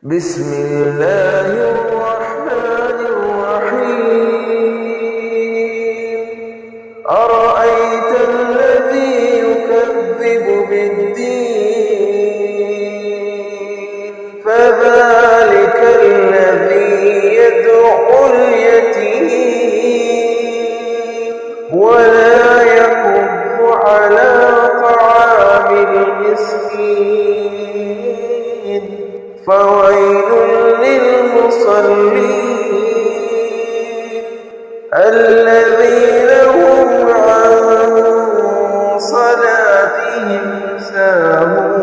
بسم الله الرحمن الرحيم أرأيت الذي يكذب بالدين فذلك الذي يدعو اليتيم ولا يحض على طعام المسكين فويل للمصلين الذين هم عن صلاتهم ساهون